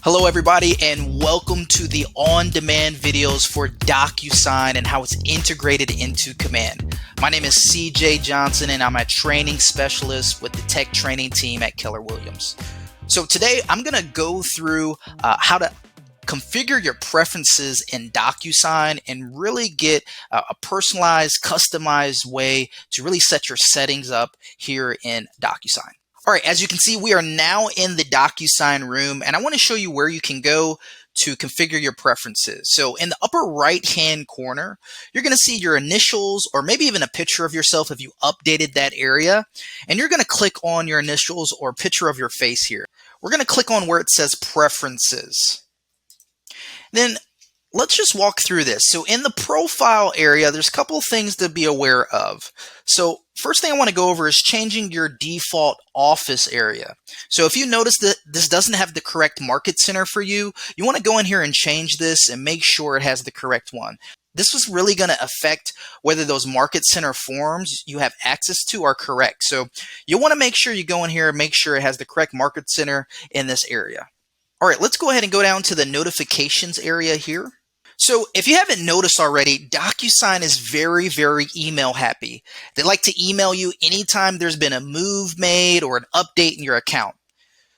Hello everybody, and welcome to the on-demand videos for DocuSign and how it's integrated into Command. My name is CJ Johnson and I'm a training specialist with the tech training team at Keller Williams. So today I'm going to go through how to configure your preferences in DocuSign and really get a personalized, customized way to really set your settings up here in DocuSign. All right, as you can see, we are now in the DocuSign room, and I want to show you where you can go to configure your preferences. So in the upper right-hand corner, you're going to see your initials or maybe even a picture of yourself if you updated that area. And you're going to click on your initials or a picture of your face here. We're going to click on where it says Preferences. Then let's just walk through this. So in the profile area, there's a couple of things to be aware of. So first thing I want to go over is changing your default office area. So if you notice that this doesn't have the correct market center for you, you want to go in here and change this and make sure it has the correct one. This is really going to affect whether those market center forms you have access to are correct. So you want to make sure you go in here and make sure it has the correct market center in this area. All right, let's go ahead and go down to the notifications area here. So if you haven't noticed already, DocuSign is very, very email happy. They like to email you anytime there's been a move made or an update in your account.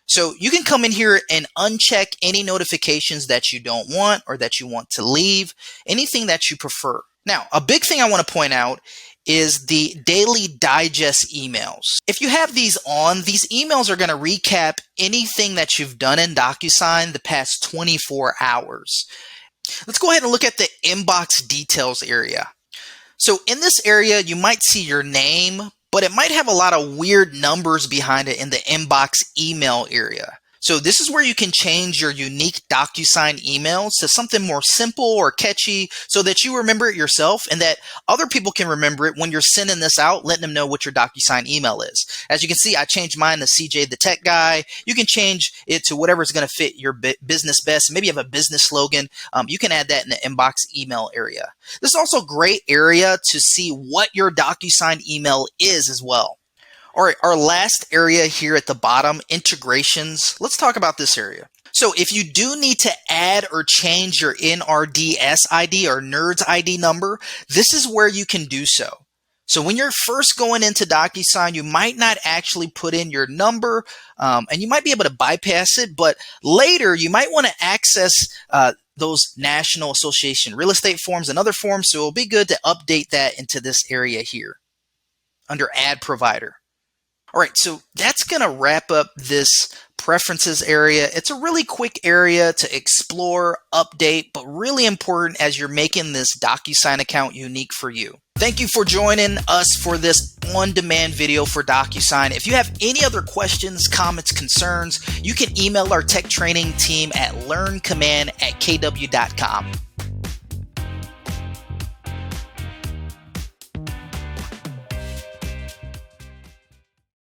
So you can come in here and uncheck any notifications that you don't want or that you want to leave, anything that you prefer. Now, a big thing I want to point out is the daily digest emails. If you have these on, these emails are going to recap anything that you've done in DocuSign the past 24 hours. Let's go ahead and look at the inbox details area. So in this area, you might see your name, but it might have a lot of weird numbers behind it in the inbox email area. So this is where you can change your unique DocuSign emails to something more simple or catchy so that you remember it yourself and that other people can remember it when you're sending this out, letting them know what your DocuSign email is. As you can see, I changed mine to CJ the Tech Guy. You can change it to whatever is going to fit your business best. Maybe you have a business slogan. You can add that in the inbox email area. This is also a great area to see what your DocuSign email is as well. All right, our last area here at the bottom, integrations. Let's talk about this area. So if you do need to add or change your NRDS ID or NERDS ID number, this is where you can do so. So when you're first going into DocuSign, you might not actually put in your number, and you might be able to bypass it, but later you might want to access those National Association real estate forms and other forms, so it'll be good to update that into this area here under Add Provider. All right, so that's going to wrap up this preferences area. It's a really quick area to explore, update, but really important as you're making this DocuSign account unique for you. Thank you for joining us for this on-demand video for DocuSign. If you have any other questions, comments, concerns, you can email our tech training team at learncommand@kw.com.